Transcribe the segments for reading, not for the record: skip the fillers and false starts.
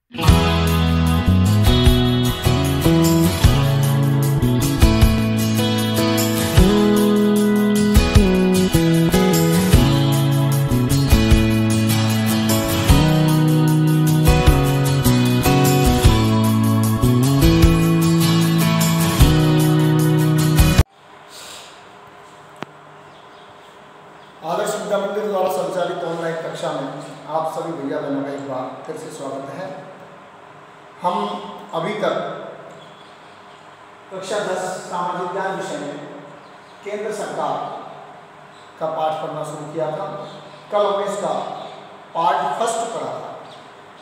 आदर्श विद्या मंदिर द्वारा संचालित ऑनलाइन कक्षा में आप सभी भैया बहनों का एक बार फिर से स्वागत है। हम अभी तक कक्षा 10 सामाजिक ज्ञान विषय में केंद्र सरकार का पाठ पढ़ना शुरू किया था। कल हमने इसका पार्ट फर्स्ट पढ़ा था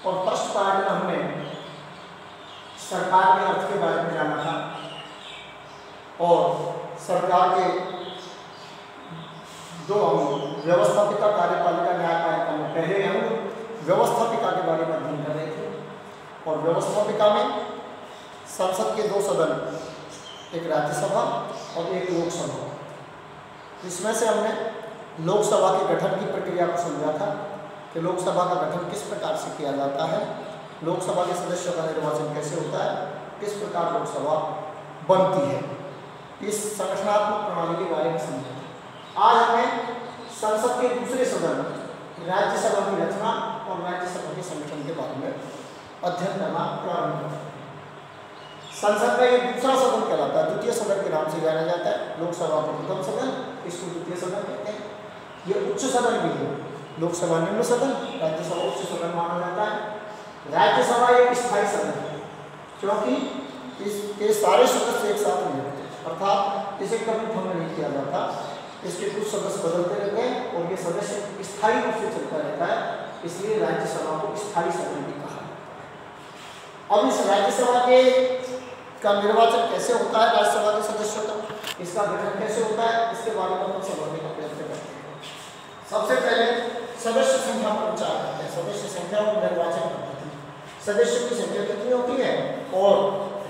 और फर्स्ट पार्ट में हमने सरकार के अर्थ के बारे में जाना था और सरकार के जो हम व्यवस्थापिका, कार्यपालिका, न्यायपालिका में पहले हम व्यवस्थापिका के बारे में अध्ययन कर रहे थे और व्यवस्थापिका में संसद के 2 सदन, एक राज्यसभा और एक लोकसभा। इसमें से हमने लोकसभा के गठन की प्रक्रिया को समझा था कि लोकसभा का गठन किस प्रकार से किया जाता है, लोकसभा के सदस्यों का निर्वाचन कैसे होता है, किस प्रकार लोकसभा बनती है, इस संगठनात्मक प्रणाली के बारे में समझा। आज हमें संसद के दूसरे सदन राज्यसभा की रचना और राज्यसभा के संगठन के बारे में अध्ययन करना प्रारंभ करें। संसद का ये दूसरा सदन कहलाता है, द्वितीय सदन के नाम से जाना जाता है। लोकसभा को प्रथम सदन, इसको द्वितीय सदन कहते हैं। ये उच्च सदन भी है, लोकसभा निम्न सदन, राज्यसभा उच्च सदन माना जाता है। राज्यसभा एक स्थायी सदन है क्योंकि इसके सारे सदस्य एक साथ नहीं होते, अर्थात इसे कभी भंग नहीं किया जाता। इसके कुछ सदस्य बदलते रहते हैं और ये सदस्य स्थायी रूप से चलता रहता है, इसलिए राज्यसभा को स्थायी सदन भी कहा। अब इस राज्यसभा के का निर्वाचन कैसे होता है, राज्यसभा के सदस्यों का, इसका गठन कैसे होता है, इसके बारे में हम समझने का प्रयत्न करते हैं। सबसे पहले सदस्य संख्या पर विचार करते हैं। सदस्य संख्या और निर्वाचन पद्धति, सदस्यों की संख्या कितनी होती है और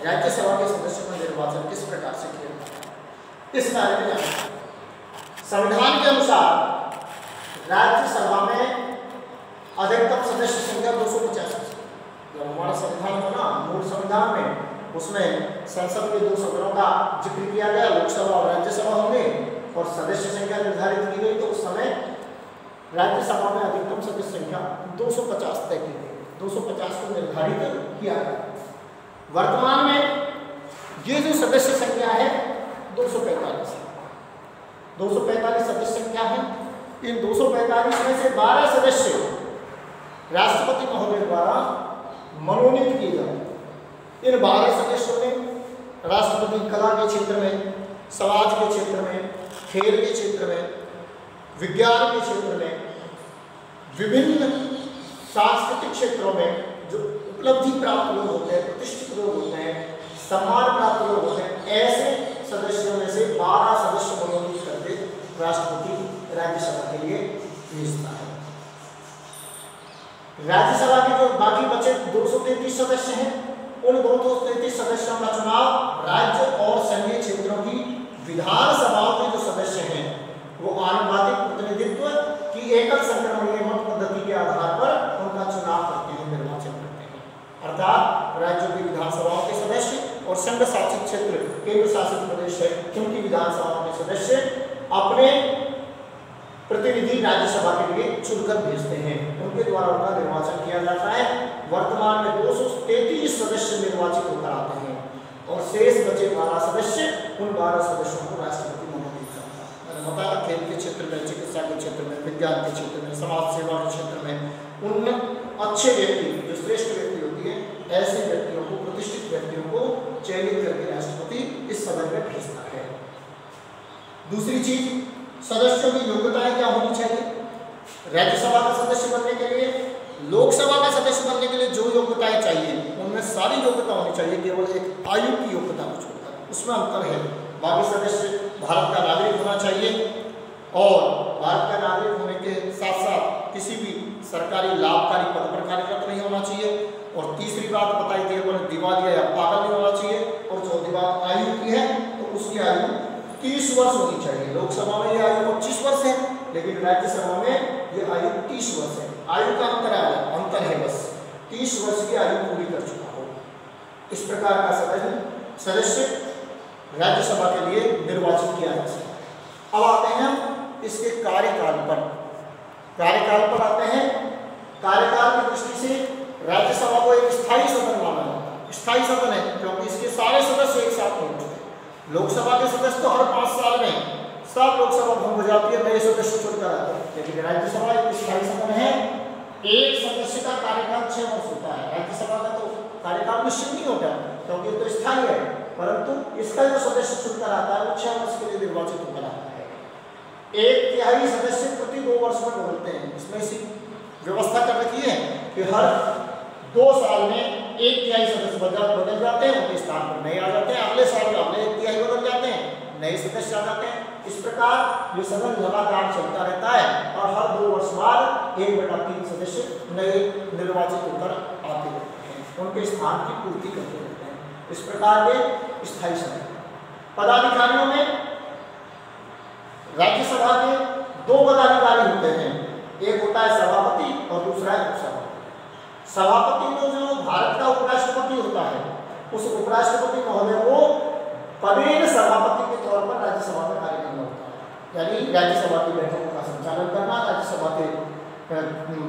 राज्यसभा के सदस्यों का निर्वाचन किस प्रकार से किया जाता है, इस बारे में जानते हैं। संविधान के अनुसार राज्यसभा में अधिकतम सदस्य संख्या 250 है। जब हमारा संविधान बना, मूल संविधान में, उसमें संसद के 2 सदनों का जिक्र किया गया, लोकसभा और राज्यसभा होंगे और सदस्य संख्या निर्धारित की गई। तो उस समय राज्यसभा में अधिकतम सदस्य संख्या 250 तय की गई, 250 को निर्धारित किया गया। वर्तमान में ये जो सदस्य संख्या है 245 है। 245 सदस्य संख्या है। इन 245 में से 12 सदस्य राष्ट्रपति महोदय द्वारा मनोनीत किए जाते हैं। इन 12 सदस्यों में राष्ट्रपति कला के क्षेत्र में, समाज के क्षेत्र में, खेल के क्षेत्र में, विज्ञान के क्षेत्र में, विभिन्न सांस्कृतिक क्षेत्रों में जो उपलब्धि प्राप्त लोग होते हैं, प्रतिष्ठित लोग होते हैं, सम्मान प्राप्त लोग होते हैं, ऐसे सदस्यों में से 12 सदस्य मनोनीत करके राष्ट्रपति राज्यसभा के लिए भेजता है। राज्यसभा के जो बाकी बचे 233 सदस्य हैं, उन 233 सदस्यों का चुनाव राज्य और संघीय क्षेत्रों की विधानसभाओं के जो सदस्य हैं वो आनुपातिक प्रतिनिधित्व की एकल संक्रमणीय मत पद्धति के आधार पर उनका चुनाव करते हैं, निर्वाचन करते हैं। अर्थात राज्यों की विधानसभाओं के सदस्य और संघ शासित क्षेत्र, केंद्र शासित प्रदेश है, उनकी विधानसभाओं के सदस्य अपने प्रतिनिधि राज्यसभा के लिए चुनकर भेजते हैं, उनके द्वारा उनका निर्वाचन किया जाता है। वर्तमान में 233 सदस्य निर्वाचित होकर आते हैं और शेष बचे 12 सदस्य, उन 12 सदस्यों को राष्ट्रपति मनोनीत करता है। मैंने बताया खेल के क्षेत्र में, चिकित्सा के क्षेत्र में, विज्ञान के क्षेत्र में, समाज सेवा के क्षेत्र में, उनमें अच्छे व्यक्ति, जो श्रेष्ठ व्यक्ति होती है, ऐसे व्यक्तियों को, प्रतिष्ठित व्यक्तियों को चयनित करके राष्ट्रपति इस सदन में भेजता है। दूसरी चीज, सदस्यों की योग्यताएं क्या होनी चाहिए। राज्यसभा का सदस्य बनने के लिए, लोकसभा का सदस्य बनने के लिए जो योग्यताएं चाहिए उनमें सारी योग्यता होनी चाहिए, केवल एक आयु की योग्यता को छोड़कर, उसमें अंतर है। बाकी सदस्य भारत का नागरिक होना चाहिए और भारत का नागरिक होने के साथ साथ किसी भी सरकारी लाभकारी पद पर कार्यरत नहीं होना चाहिए। और तीसरी बात बताई थी अपने, दिवालिया या पागल नहीं होना चाहिए। और चौथी बात आयु की है, तो उसकी आयु 30 वर्ष होनी चाहिए। लोकसभा में ये आयु 25 वर्ष है, लेकिन राज्यसभा में ये आयु 30 वर्ष है। आयु का अंतर है बस। 30 वर्ष की आयु पूरी कर चुका हो। इस प्रकार का सदस्य राज्यसभा के लिए निर्वाचित किया जा सकता है। अब आते हैं इसके कार्यकाल पर। कार्यकाल पर आते हैं। कार्यकाल की दृष्टि से राज्यसभा को एक स्थायी सदन माना जाता है। स्थायी सदन है क्योंकि इसके सारे सदस्य एक साथ नहीं होते। लोकसभा के सदस्य तो हर 5 साल में सब लोकसभा भंग हो जाती है, नए सदस्य चुनकर आते हैं, लेकिन राज्यसभा एक स्थायी सदन है। एक सदस्य का कार्यकाल 6 वर्ष होता है। राज्यसभा का तो कार्यकाल निश्चित नहीं होता क्योंकि ये तो स्थायी है, परंतु इसका जो सदस्य चुनकर आता है वो 6 वर्ष के लिए निर्वाचित होकर आता है। 1/3 सदस्य प्रति 2 वर्ष में बदलते हैं। इसमें इसी व्यवस्था कर रखी है कि हर 2 साल में 1/3 सदस्य बदल जाते हैं, उनके स्थान पर नए आ जाते हैं। अगले साल में अगले 1/3 बदल जाते हैं, नए सदस्य आ जाते हैं। इस प्रकार ये सदन लगातार चलता रहता है और हर 2 वर्ष बाद 1/3 सदस्य नए निर्वाचित होकर आते रहते हैं, उनके स्थान की पूर्ति करते रहते हैं। इस प्रकार के स्थायी सदन। पदाधिकारियों में राज्यसभा के 2 पदाधिकारी होते हैं, एक होता है सभापति और दूसरा है उपसभापति। सभापति तो जो भारत का उपराष्ट्रपति होता है, उस उपराष्ट्रपति महोदय को पदेन सभापति के तौर पर राज्यसभा में कार्य करना होता है, यानी राज्यसभा की बैठकों का संचालन करना, राज्यसभा के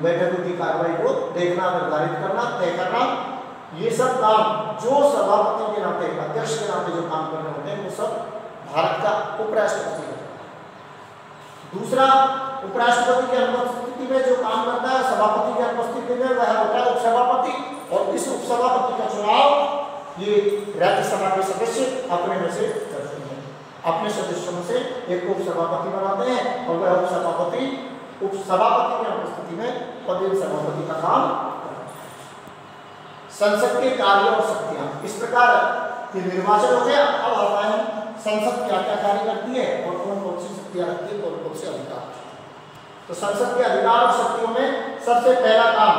बैठकों की कार्रवाई को देखना, निर्धारित करना, तय करना, ये सब काम जो सभापति के नाते, अध्यक्ष के नाते जो काम करने होते हैं वो सब भारत का उपराष्ट्रपति होता है। दूसरा, उपराष्ट्रपति की अनुपस्थिति में जो काम करता है सभापति की अनुपस्थिति में, वह होता है उपसभापति। और इस उपसभापति का चुनाव ये राज्यसभा के सदस्य अपने में से करते हैं। अपने सदस्यों में से एक को उपसभापति बनाते हैं और वह उपसभापति उपसभापति की अनुपस्थिति में पदेन सभापति का काम करता है। संसद के कार्य और शक्तियां। इस प्रकार के निर्वाचन हो गया। अब आता है संसद क्या क्या कार्य करती है और कौन कौन सी शक्तियां रखती है, कौन कौन से अधिकार। तो संसद के अधिकार और शक्तियों में सबसे पहला काम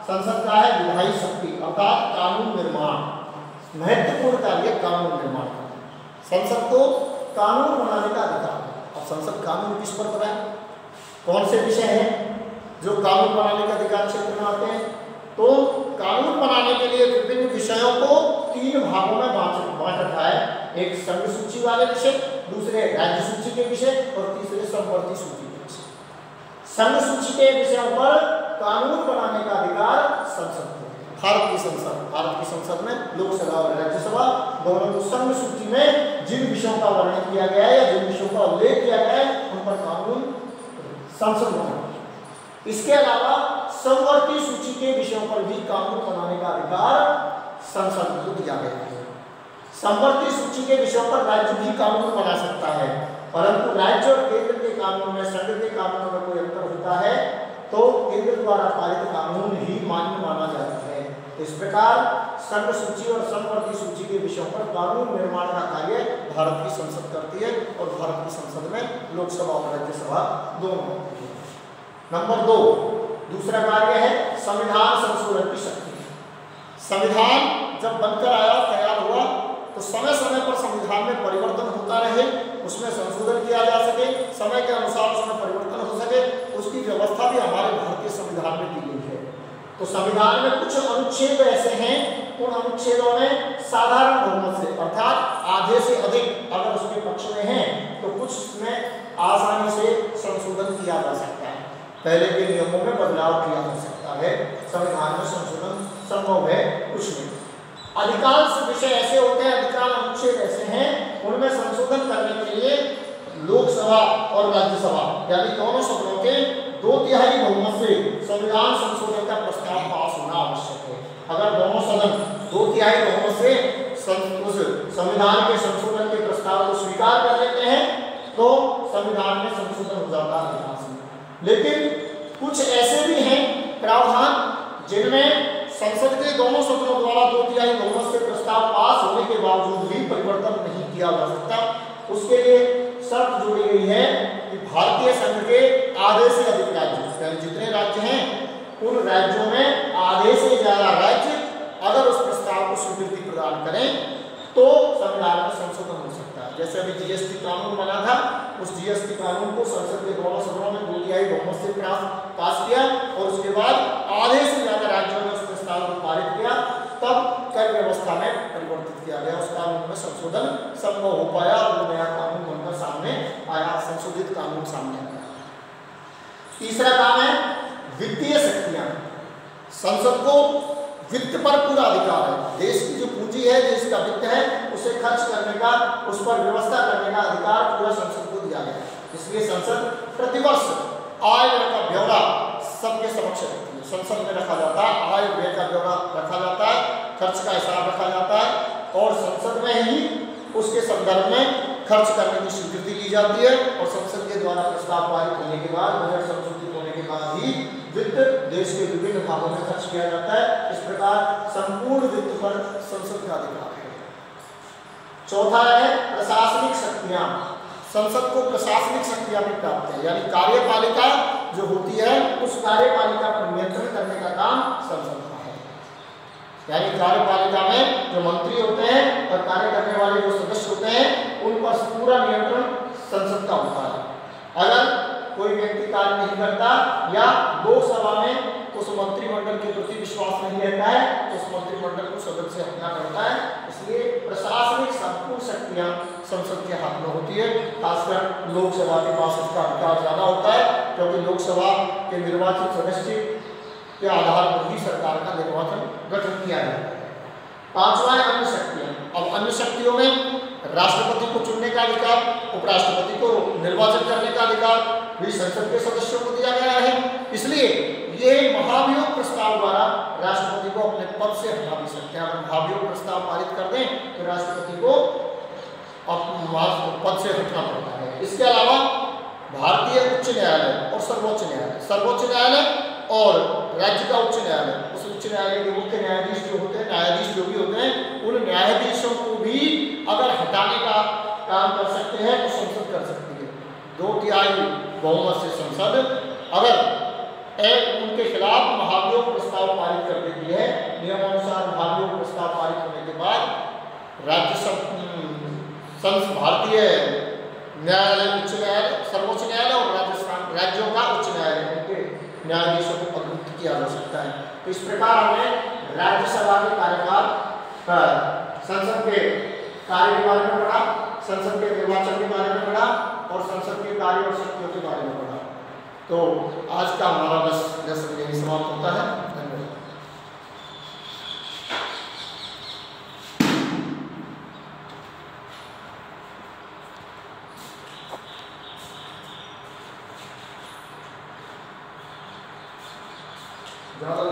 संसद का है विधायी शक्ति, अर्थात कानून निर्माण। महत्वपूर्ण कार्य कानून निर्माण का। संसद को कानून बनाने का अधिकार है। अब संसद कानून किस पर बनाए, कौन से विषय हैं जो कानून बनाने के अधिकार क्षेत्र में आते हैं? तो कानून बनाने के लिए विभिन्न विषयों को 3 भागों में बांट रखा है। एक संघ सूची वाले विषय, दूसरे राज्य सूची के विषय और तीसरे समवर्ती सूची के विषय। संघ सूची के विषयों पर कानून बनाने का अधिकार संसद को। भारत की संसद में लोकसभा और राज्यसभा दोनों को संघ सूची में जिन विषयों का वर्णन किया गया है या जिन विषयों का उल्लेख किया गया है उन पर कानून संसद बनाए। इसके अलावा समवर्ती सूची के विषयों पर भी कानून बनाने का अधिकार संसद को दिया गया है। समवर्ती सूची के विषयों पर राज्य भी कानून बना सकता है, परंतु राज्य और केंद्र के कानून में, संघ के कानून में कोई अंतर होता है तो केंद्र द्वारा पारित कानून ही मान्य माना जाता है। इस प्रकार संघ सूची और समवर्ती सूची के विषयों पर कानून निर्माण का कार्य भारत की संसद करती है और भारत की संसद में लोकसभा और राज्यसभा दोनों होती है। नंबर 2, दूसरा कार्य है संविधान संशोधन की शक्ति। संविधान जब बनकर आया, तैयार हुआ, तो समय समय पर संविधान में परिवर्तन होता रहे, उसमें संशोधन किया जा सके, समय के अनुसार उसमें परिवर्तन हो सके, उसकी व्यवस्था भी हमारे भारतीय संविधान में दी गई है। तो संविधान में कुछ अनुच्छेद ऐसे हैं, उन अनुच्छेदों में साधारण बहुमत से, अर्थात आधे से अधिक अगर उसके पक्ष में हैं तो कुछ में आसानी से संशोधन किया जा सकता है, पहले के नियमों में बदलाव किया जा सकता है। संविधान में संशोधन संभव है कुछ में। अधिकांश विषय ऐसे होते हैं, अधिकांश अनुच्छेद ऐसे हैं, उनमें संशोधन करने के लिए लोकसभा और राज्यसभा यानी दोनों सदनों के 2/3 बहुमत से संविधान संशोधन का प्रस्ताव पास होना आवश्यक है। अगर दोनों सदन 2/3 बहुमत से उस संविधान के संशोधन के प्रस्ताव को स्वीकार कर लेते हैं तो संविधान में संशोधन हो जाता है। लेकिन कुछ ऐसे भी हैं प्रावधान जिनमें संसद के दोनों सदनों द्वारा 2/3 बहुमत से प्रस्ताव पास होने के बावजूद भी परिवर्तन नहीं किया जा सकता। उसके लिए शर्त जोड़ी गई है कि भारतीय संघ के आधे से अधिक राज्य, जितने राज्य हैं उन राज्यों में आधे से ज्यादा राज्य अगर उस प्रस्ताव को स्वीकृति प्रदान करें तो संविधान में संशोधन हो सकता है। जैसे अभी जीएसटी कानून बना था, उस जीएसटी कानून को संसद के दोनों सदनों में 2/3 बहुमत से पास किया और उसके बाद आधे से ज्यादा राज्यों ने उस प्रस्ताव को पारित किया, तब कर व्यवस्था में परिवर्तित किया गया, उस कानून में संशोधन संभव हो पाया और वो नया कानून बनकर सामने आया, संशोधित कानून सामने आया। तीसरा काम है वित्तीय शक्तियां। संसद को वित्त पर पूरा अधिकार है। देश की जो पूंजी है, देश का वित्त है, उसे खर्च करने का, उस पर व्यवस्था करने का अधिकार पूरा संसद को दिया गया है। इसलिए संसद प्रतिवर्ष आय व्यय का ब्यौरा सबके समक्ष रखती है। संसद में रखा जाता है, आय व्यय का ब्यौरा रखा जाता है, खर्च का हिसाब रखा जाता है और संसद में ही उसके संदर्भ में खर्च करने की स्वीकृति ली जाती है और संसद के द्वारा प्रस्ताव पारित होने के बाद, बजट संशोधित होने के बाद ही वित्त देश के विभिन्न भागों में खर्च किया जाता है। इस प्रकार संपूर्ण वित्त पर संसद का अधिकार है। चौथा है प्रशासनिक शक्तियां। संसद को प्रशासनिक शक्तियां भी प्राप्त है, यानी कार्यपालिका जो होती है उस कार्यपालिका पर नियंत्रण करने का काम संसद का है। यानी कार्यपालिका में जो मंत्री होते हैं और कार्य करने वाले जो सदस्य होते हैं उन पर पूरा नियंत्रण संसद का होता है। अगर कोई व्यक्ति कार्य नहीं करता या लोकसभा में उस मंत्रिमंडल के प्रति विश्वास नहीं रहता है तो उस मंत्रिमंडल को सदन से हटना पड़ता है। इसलिए प्रशासनिक संपूर्ण शक्तियां संसद के हाथ में होती है। खासकर लोकसभा के पास इसका अधिकार ज्यादा होता है क्योंकि लोकसभा के निर्वाचित सदस्य के आधार पर ही सरकार का निर्वाचन गठन किया जाता है। पांचवा है अन्य शक्तियां। अब अन्य शक्तियों में राष्ट्रपति को चुनने का अधिकार, उपराष्ट्रपति को निर्वाचन करने का अधिकार भी संसद के सदस्यों को दिया गया है। इसलिए ये महाभियोग प्रस्ताव द्वारा राष्ट्रपति को अपने पद से हटा भी सकते हैं। अगर महाभियोग प्रस्ताव पारित कर दें तो राष्ट्रपति को पद से हटना पड़ता है। इसके अलावा भारतीय उच्च न्यायालय और सर्वोच्च न्यायालय, सर्वोच्च न्यायालय और राज्य का उच्च न्यायालय, उस उच्च न्यायालय के मुख्य न्यायाधीश जो होते हैं, न्यायाधीश जो भी होते हैं, उन न्यायाधीशों को भी अगर हटाने का काम कर सकते हैं तो संसद कर सकती है। 2/3 बहुमत से संसद अगर उनके खिलाफ महाभियोग प्रस्ताव पारित कर देती है, नियमानुसार महाभियोग प्रस्ताव पारित होने के बाद भारतीय न्यायालय, उच्च न्यायालय, सर्वोच्च न्यायालय और राजस्थान राज्यों का उच्च न्यायालय उनके न्यायाधीशों को पदोन्नत किया जा सकता है। तो इस प्रकार हमने राज्यसभा के कार्यकाल पर संसद के कार्य के बारे में पढ़ा, संसद के निर्वाचन के बारे में पढ़ा और संसद के कार्य और शक्तियों के बारे में पढ़ा। तो आज का हमारा लेसन यही समाप्त होता है। धन्यवाद। ज़्यादा